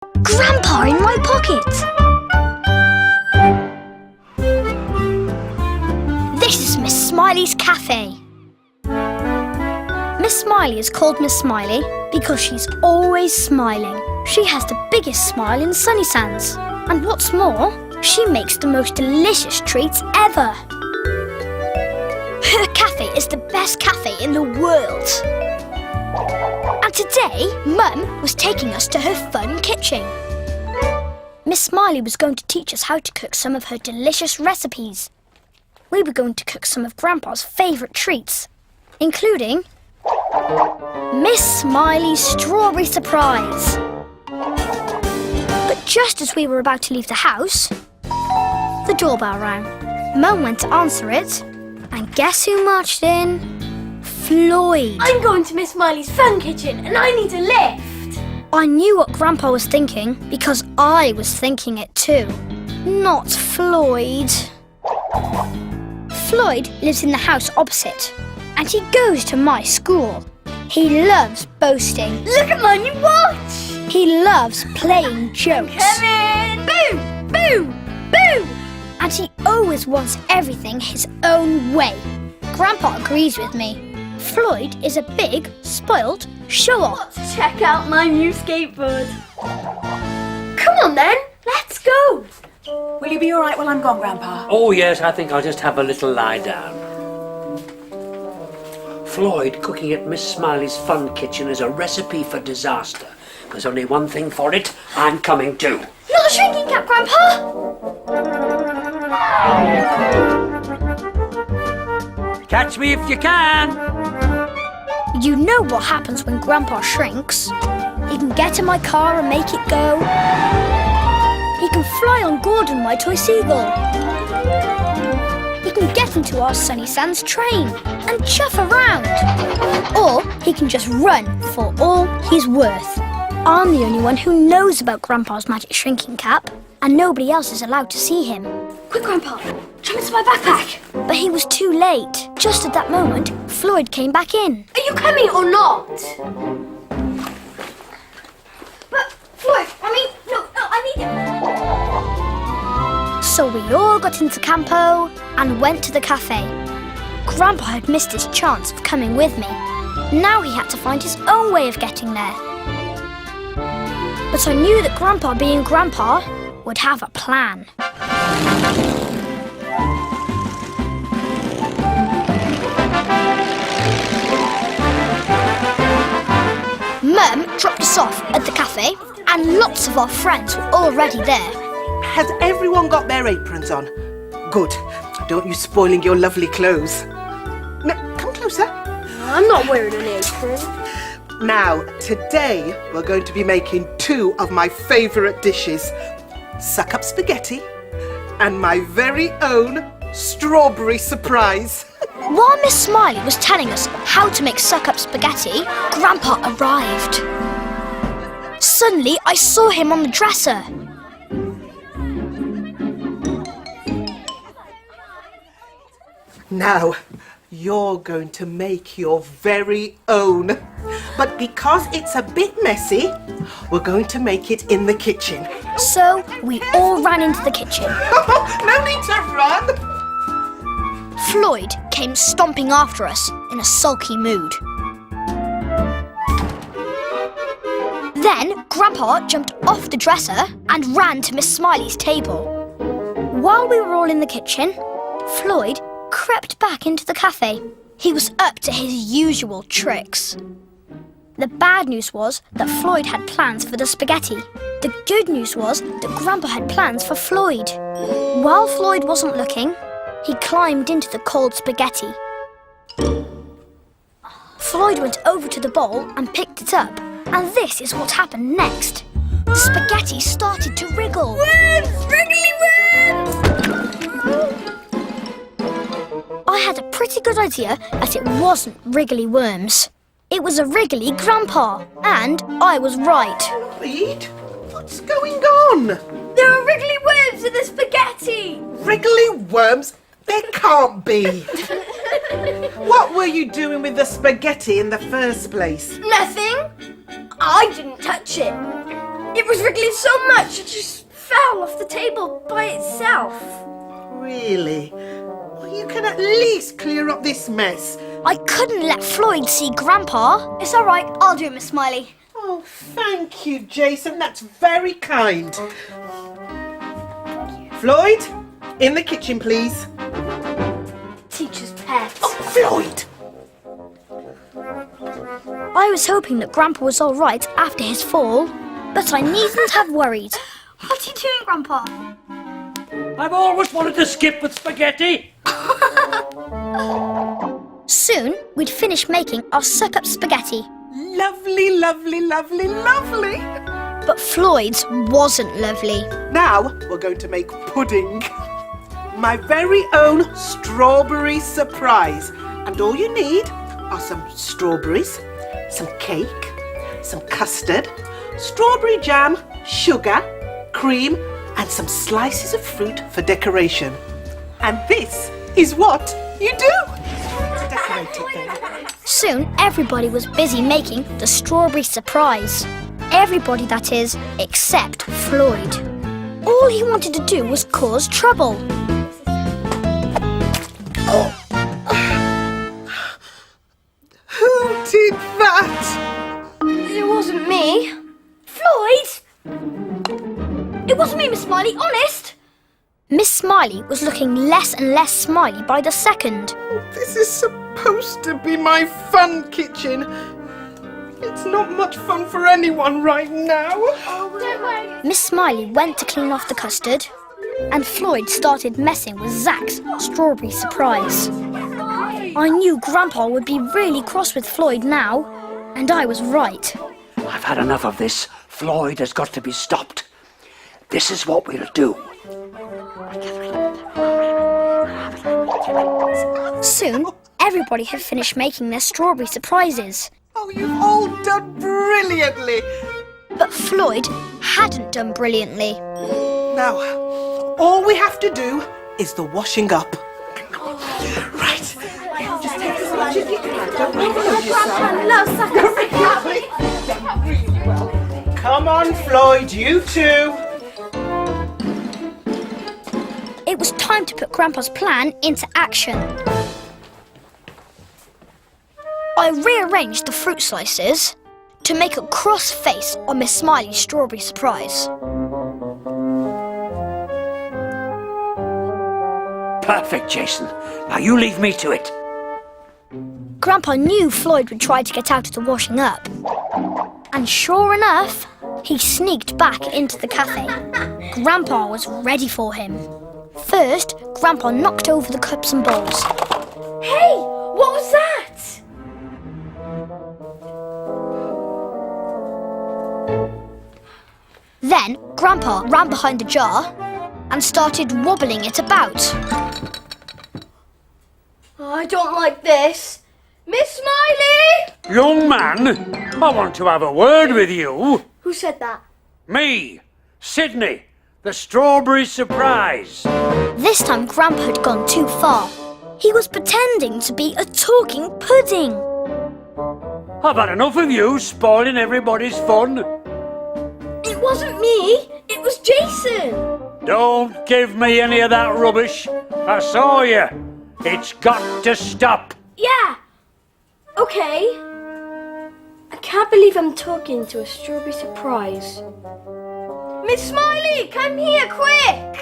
Grandpa in my pocket! This is Miss Smiley's cafe. Miss Smiley is called Miss Smiley because she's always smiling. She has the biggest smile in Sunnysands. And what's more, she makes the most delicious treats ever. Her cafe is the best cafe in the world. And today, Mum was taking us to her fun kitchen. Miss Smiley was going to teach us how to cook some of her delicious recipes. We were going to cook some of Grandpa's favourite treats, including Miss Smiley's strawberry surprise. But just as we were about to leave the house, the doorbell rang. Mum went to answer it, and guess who marched in? Floyd. I'm going to Miss Smiley's fun kitchen and I need a lift. I knew what Grandpa was thinking because I was thinking it too. Not Floyd. Floyd lives in the house opposite and he goes to my school. He loves boasting. Look at my new watch! He loves playing jokes. Come in! Boo! Boo! Boo! And he always wants everything his own way. Grandpa agrees with me. Floyd is a big, spoilt show-off. Let's check out my new skateboard. Come on then, let's go. Will you be all right while I'm gone, Grandpa? Oh, yes, I think I'll just have a little lie down. Floyd cooking at Miss Smiley's fun kitchen is a recipe for disaster. There's only one thing for it. I'm coming too. Not a shrinking cap, Grandpa! Catch me if you can. You know what happens when Grandpa shrinks. He can get in my car and make it go. He can fly on Gordon, my toy seagull. He can get into our Sunnysands train and chuff around. Or he can just run for all he's worth. I'm the only one who knows about Grandpa's magic shrinking cap, and nobody else is allowed to see him. Quick, Grandpa, jump into my backpack. But he was too late. Just at that moment, Floyd came back in. Are you coming or not? But, Floyd, no, I need him. So we all got into Campo and went to the cafe. Grandpa had missed his chance of coming with me. Now he had to find his own way of getting there. But I knew that Grandpa, being Grandpa, would have a plan. Mum dropped us off at the cafe and lots of our friends were already there. Has everyone got their aprons on? Good. Don't you spoiling your lovely clothes. No, come closer. I'm not wearing an apron. Now, today we're going to be making two of my favourite dishes. Suck-up spaghetti and my very own strawberry surprise. While Miss Smiley was telling us how to make suck-up spaghetti, Grandpa arrived. Suddenly, I saw him on the dresser. Now, you're going to make your very own. But because it's a bit messy, we're going to make it in the kitchen. So, we all ran into the kitchen. No need to run! Floyd came stomping after us in a sulky mood. Then, Grandpa jumped off the dresser and ran to Miss Smiley's table. While we were all in the kitchen, Floyd crept back into the cafe. He was up to his usual tricks. The bad news was that Floyd had plans for the spaghetti. The good news was that Grandpa had plans for Floyd. While Floyd wasn't looking, he climbed into the cold spaghetti. Floyd went over to the bowl and picked it up. And this is what happened next. The spaghetti started to wriggle. Worms! Wriggly worms! I had a pretty good idea that it wasn't wriggly worms. It was a wriggly Grandpa, and I was right. Floyd, what's going on? There are wriggly worms in the spaghetti! Wriggly worms? There can't be. What were you doing with the spaghetti in the first place? Nothing. I didn't touch it. It was wriggling so much it just fell off the table by itself. Really? Well, you can at least clear up this mess. I couldn't let Floyd see Grandpa. It's all right. I'll do it, Miss Smiley. Oh, thank you, Jason. That's very kind. Floyd, in the kitchen, please. Teacher's pet. Oh, Floyd! I was hoping that Grandpa was all right after his fall, but I needn't have worried. What are you doing, Grandpa? I've always wanted to skip with spaghetti. Soon, we'd finished making our suck-up spaghetti, Lovely, lovely, lovely, lovely. but Floyd's wasn't lovely. Now we're going to make pudding. My very own strawberry surprise. And all you need are some strawberries, some cake, some custard, strawberry jam, sugar, cream, and some slices of fruit for decoration. And this is what you do to decorate it then. Soon, everybody was busy making the strawberry surprise. Everybody, that is, except Floyd. All he wanted to do was cause trouble. Who did that? It wasn't me. Floyd! It wasn't me, Miss Smiley, honest! Miss Smiley was looking less and less smiley by the second. This is supposed to be my fun kitchen. It's not much fun for anyone right now. Don't worry. Miss Smiley went to clean off the custard, and Floyd started messing with Zach's strawberry surprise. I knew Grandpa would be really cross with Floyd now, and I was right. I've had enough of this. Floyd has got to be stopped. This is what we'll do. Soon, everybody had finished making their strawberry surprises, Oh, you've all done brilliantly. but Floyd hadn't done brilliantly. Now, all we have to do is the washing up. Right. Just take as much as you can. Don't overload yourself. Come on, Floyd, you too. It was time to put Grandpa's plan into action. I rearranged the fruit slices to make a cross face on Miss Smiley's strawberry surprise. Perfect, Jason. Now you leave me to it. Grandpa knew Floyd would try to get out of the washing up. And sure enough, he sneaked back into the cafe. Grandpa was ready for him. First, Grandpa knocked over the cups and bowls. Hey, what was that? Then, Grandpa ran behind the jar and started wobbling it about. I don't like this. Miss Smiley! Young man, I want to have a word with you. Who said that? Me, Sydney, the strawberry surprise. This time, Grandpa had gone too far. He was pretending to be a talking pudding. I've had enough of you spoiling everybody's fun. It wasn't me. It was Jason. Don't give me any of that rubbish. I saw you. It's got to stop. Yeah. Okay. I can't believe I'm talking to a strawberry surprise. Miss Smiley, come here, quick!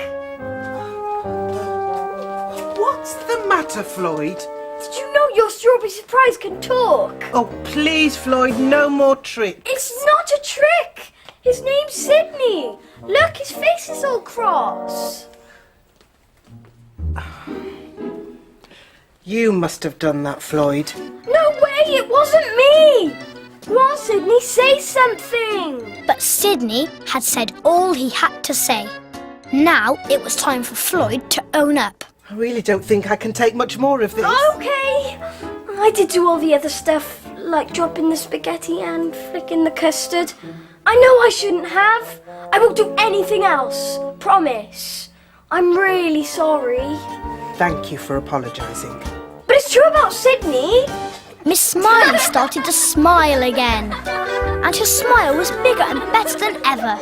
What's the matter, Floyd? Did you know your strawberry surprise can talk? Oh, please, Floyd, no more tricks. It's not a trick. His name's Sydney. Look, his face is all cross. You must have done that, Floyd. No way, it wasn't me. Go on, Sydney, say something. But Sydney had said all he had to say. Now it was time for Floyd to own up. I really don't think I can take much more of this. Okay. I did do all the other stuff, like dropping the spaghetti and flicking the custard. I know I shouldn't have. I won't do anything else. Promise. I'm really sorry. Thank you for apologising. But it's true about Sydney. Miss Smiley started to smile again. And her smile was bigger and better than ever.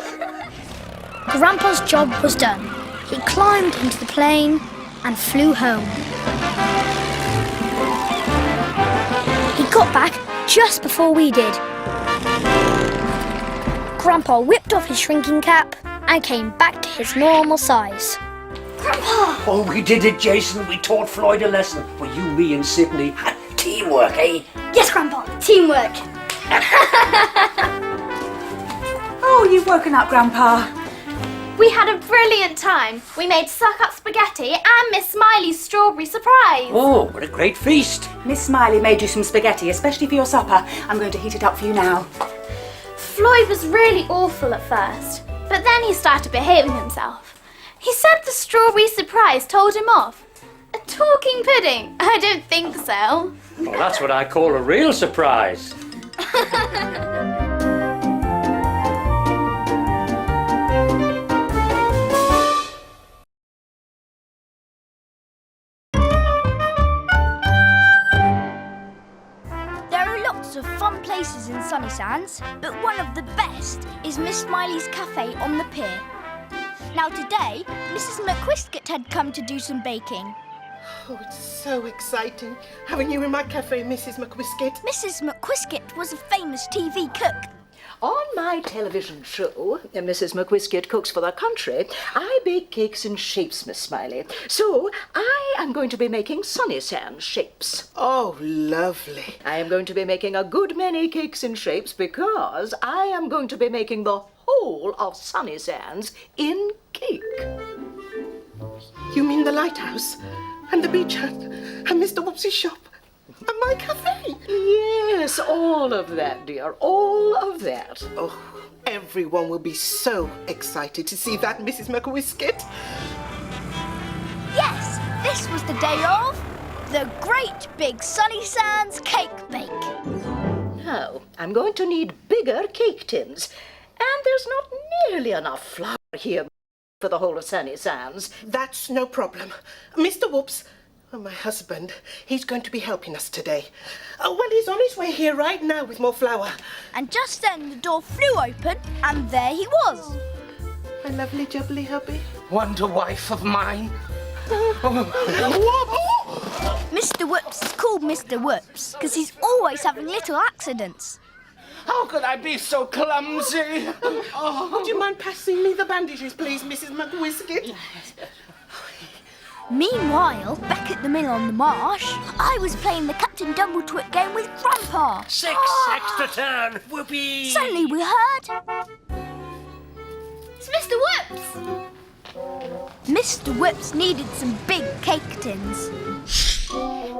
Grandpa's job was done. He climbed into the plane and flew home. He got back just before we did. Grandpa whipped off his shrinking cap and came back to his normal size. Grandpa! Oh, we did it, Jason. We taught Floyd a lesson. Well, you, me and Sydney. Teamwork, eh? Yes, Grandpa, teamwork. Oh, you've woken up, Grandpa. We had a brilliant time. We made suck-up spaghetti and Miss Smiley's strawberry surprise. Oh, what a great feast. Miss Smiley made you some spaghetti, especially for your supper. I'm going to heat it up for you now. Floyd was really awful at first, but then he started behaving himself. He said the strawberry surprise told him off. A talking pudding? I don't think so. Well, that's what I call a real surprise. Of fun places in Sunnysands, but one of the best is Miss Smiley's cafe on the pier. Now today, Mrs. McWhiskit had come to do some baking. Oh, it's so exciting having you in my cafe, Mrs. McWhiskit. Mrs. McWhiskit was a famous TV cook. On my television show, Mrs. McWhiskit Cooks for the Country, I bake cakes in shapes, Miss Smiley. So I am going to be making Sunnysands shapes. Oh, lovely. I am going to be making a good many cakes in shapes because I am going to be making the whole of Sunnysands in cake. You mean the lighthouse and the beach hut and Mr. Whoops's shop and my cafe? Yes, all of that, dear, all of that. Oh, everyone will be so excited to see that, Mrs. McWhiskit. Yes, this was the day of the Great Big Sunnysands Cake Bake. Now, I'm going to need bigger cake tins, and there's not nearly enough flour here for the whole of Sunnysands. That's no problem. Mr. Whoops, my husband, he's going to be helping us today. Well, he's on his way here right now with more flour. And just then the door flew open and there he was. My lovely jubbly hubby. Wonder wife of mine. Mr. Whoops is called Mr. Whoops because he's always having little accidents. How could I be so clumsy? Would you mind passing me the bandages, please, Mrs. McWhiskit? Meanwhile, back at the mill on the marsh, I was playing the Captain Dumbletwit game with Grandpa. 6 extra turn. Whoopee. Suddenly we heard... It's Mr. Whoops! Mr. Whoops needed some big cake tins.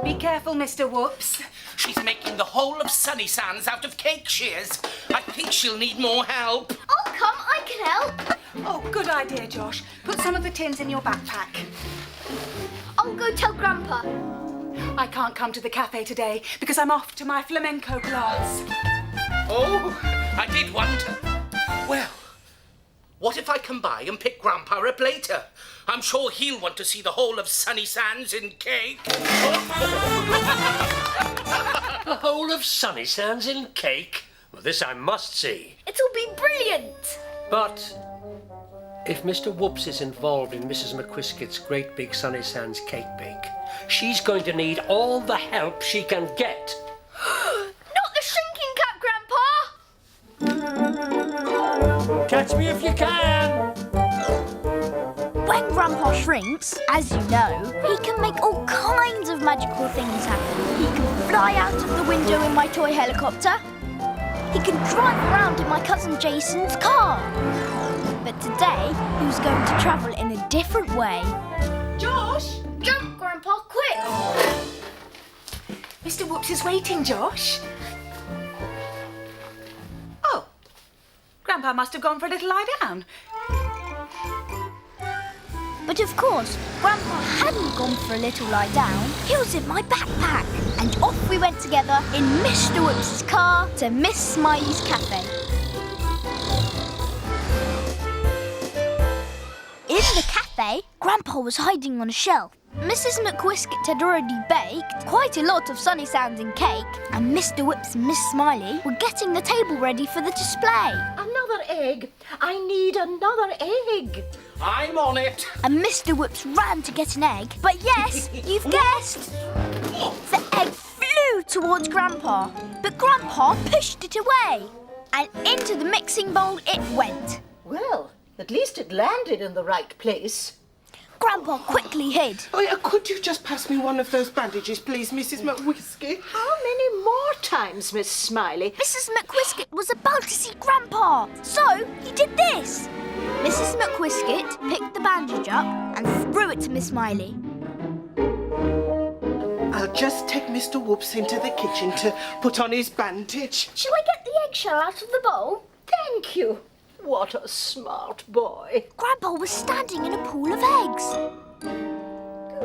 Be careful, Mr. Whoops. She's making the whole of Sunnysands out of cake shears. I think she'll need more help. I'll come, I can help. Oh, good idea, Josh. Put some of the tins in your backpack. I'll go tell Grandpa. I can't come to the cafe today because I'm off to my flamenco class. Oh, I did wonder. Well, what if I come by and pick Grandpa up later? I'm sure he'll want to see the whole of Sunnysands in cake. The whole of Sunnysands in cake? Well, this I must see. It'll be brilliant. But if Mr. Whoops is involved in Mrs. McWhiskit's Great Big Sunnysands Cake Bake, she's going to need all the help she can get. Not the shrinking cap, Grandpa! Catch me if you can! When Grandpa shrinks, as you know, he can make all kinds of magical things happen. He can fly out of the window in my toy helicopter. He can drive around in my cousin Jason's car. But today, he was going to travel in a different way. Josh! Jump, Grandpa, quick! Mr. Whoops is waiting, Josh. Oh, Grandpa must have gone for a little lie down. But of course, Grandpa hadn't gone for a little lie down. He was in my backpack. And off we went together in Mr. Whoops' car to Miss Smiley's cafe. In the cafe, Grandpa was hiding on a shelf. Mrs. McWhiskit had already baked quite a lot of Sunnysands and cake, and Mr. Whips and Miss Smiley were getting the table ready for the display. Another egg. I need another egg. I'm on it. And Mr. Whips ran to get an egg, but yes, you've guessed! The egg flew towards Grandpa, but Grandpa pushed it away, and into the mixing bowl it went. Well, at least it landed in the right place. Grandpa quickly hid. Oh, could you just pass me one of those bandages, please, Mrs. McWhiskit? How many more times, Miss Smiley? Mrs. McWhiskit was about to see Grandpa, so he did this. Mrs. McWhiskit picked the bandage up and threw it to Miss Smiley. I'll just take Mr. Whoops into the kitchen to put on his bandage. Shall I get the eggshell out of the bowl? Thank you. What a smart boy. Grandpa was standing in a pool of eggs.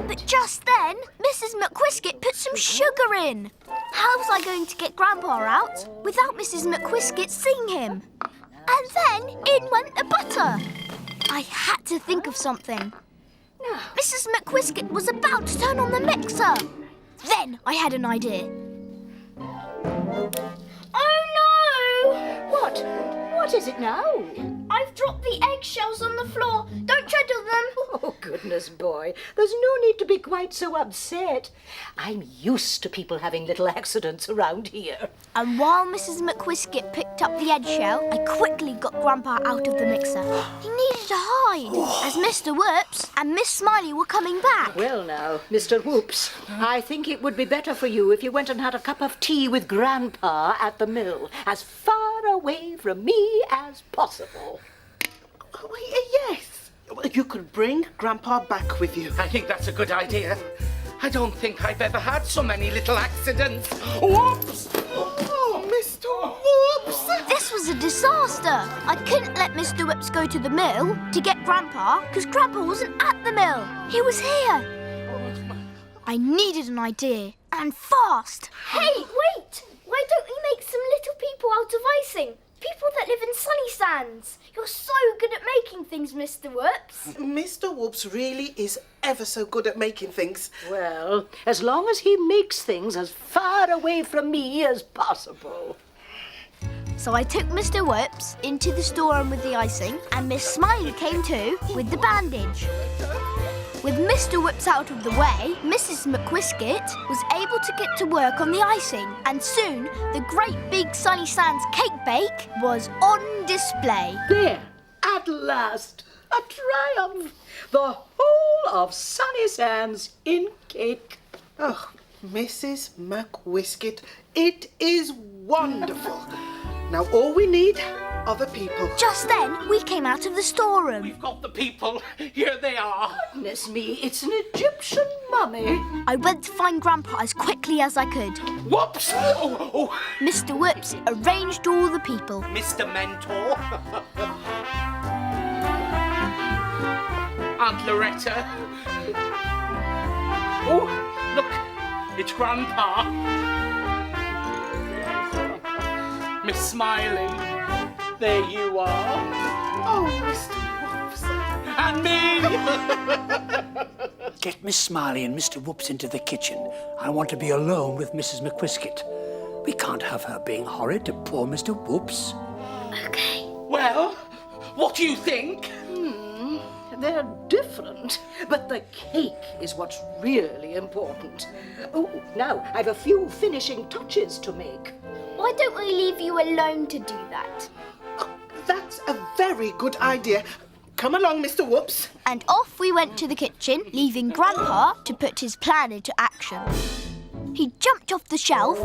But just then, Mrs. McWhiskit put some sugar in. How was I going to get Grandpa out without Mrs. McWhiskit seeing him? And then in went the butter. I had to think of something. Mrs. McWhiskit was about to turn on the mixer. Then I had an idea. Oh no! What? What is it now? I've dropped the eggshells on the floor. Don't tread on them. Oh, goodness, boy. There's no need to be quite so upset. I'm used to people having little accidents around here. And while Mrs. McWhiskit picked up the eggshell, I quickly got Grandpa out of the mixer. He needed to hide, as Mr. Whoops and Miss Smiley were coming back. Well now, Mr. Whoops, I think it would be better for you if you went and had a cup of tea with Grandpa at the mill, as far away from me as possible. Oh, yes. You could bring Grandpa back with you. I think that's a good idea. I don't think I've ever had so many little accidents. Whoops! Oh, Mr. Whoops! This was a disaster. I couldn't let Mr. Whoops go to the mill to get Grandpa because Grandpa wasn't at the mill. He was here. I needed an idea, and fast. Hey, wait! Why don't we make some little people out of icing? People that live in Sunnysands. You're so good at making things, Mr. Whoops. Mr. Whoops really is ever so good at making things. Well, as long as he makes things as far away from me as possible. So I took Mr. Whoops into the storeroom with the icing, and Miss Smiley came too with the bandage. With Mr. Whoops out of the way, Mrs. McWhiskit was able to get to work on the icing, and soon the great big Sunnysands cake bake was on display. There, at last, a triumph. The whole of Sunnysands in cake. Oh, Mrs. McWhiskit, it is wonderful. Now all we need are the people. Just then, we came out of the storeroom. We've got the people. Here they are. Goodness me, it's an Egyptian mummy. I went to find Grandpa as quickly as I could. Whoops! Oh, Mr. Whoops arranged all the people. Mr. Mentor. Aunt Loretta. Oh, look, it's Grandpa. Miss Smiley. There you are. Oh, Mr. Whoops. And me. Get Miss Smiley and Mr. Whoops into the kitchen. I want to be alone with Mrs. McWhiskit. We can't have her being horrid to poor Mr. Whoops. Okay. Well, what do you think? They're different, but the cake is what's really important. Oh, now I've a few finishing touches to make. Why don't we leave you alone to do that? That's a very good idea. Come along, Mr. Whoops. And off we went to the kitchen, leaving Grandpa to put his plan into action. He jumped off the shelf,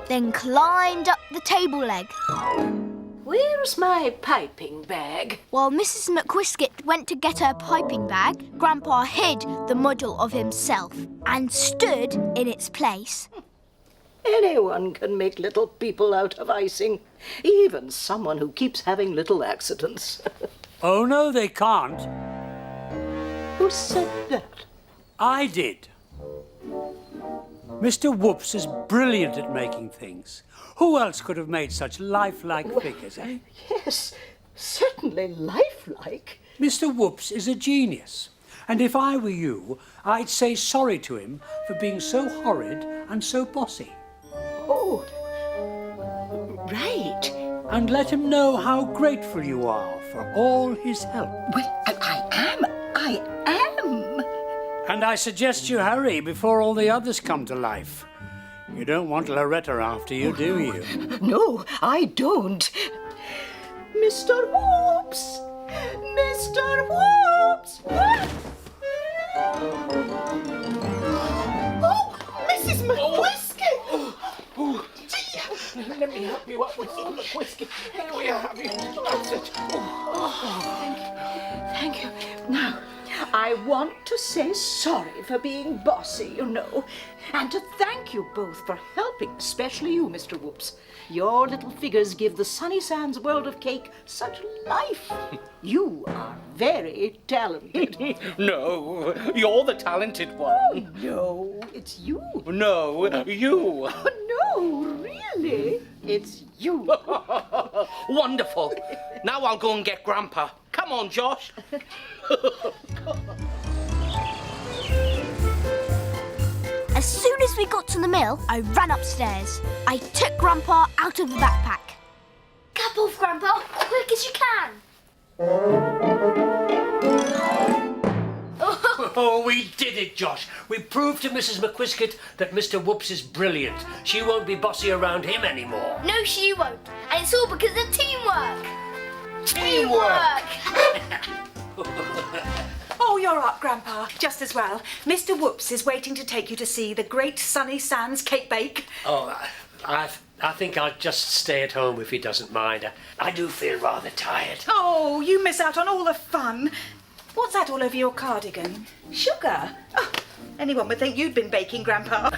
then climbed up the table leg. Where's my piping bag? While Mrs. McWhiskit went to get her piping bag, Grandpa hid the model of himself and stood in its place. Anyone can make little people out of icing, even someone who keeps having little accidents. Oh, no, they can't. Who said that? I did. Mr. Whoops is brilliant at making things. Who else could have made such lifelike figures, eh? Yes, certainly lifelike. Mr. Whoops is a genius. And if I were you, I'd say sorry to him for being so horrid and so bossy. Oh, right. And let him know how grateful you are for all his help. Well, I am. And I suggest you hurry before all the others come to life. You don't want Loretta after you, do you? No, I don't. Mr. Whoops! Mr. Whoops! Oh, Mrs. McWhiskit! Oh, let me help you up with some whiskey. There we have you. That's it. Thank you. Now, I want to say sorry for being bossy, you know, and to thank you both for helping, especially you, Mr. Whoops. Your little figures give the Sunnysands world of cake such life. You are very talented. No, you're the talented one. No, it's you. No, you. No, really, it's you. Wonderful. Now I'll go and get Grandpa. Come on, Josh. As soon as we got to the mill, I ran upstairs. I took Grandpa out of the backpack. Cap off, Grandpa, quick as you can. Oh, we did it, Josh. We proved to Mrs. McWhiskit that Mr. Whoops is brilliant. She won't be bossy around him anymore. No, she won't. And it's all because of teamwork. Oh, you're up, Grandpa. Just as well. Mr. Whoops is waiting to take you to see the great Sunnysands cake bake. Oh, I think I'll just stay at home if he doesn't mind. I do feel rather tired. Oh, you miss out on all the fun. What's that all over your cardigan? Sugar? Oh, anyone would think you'd been baking, Grandpa.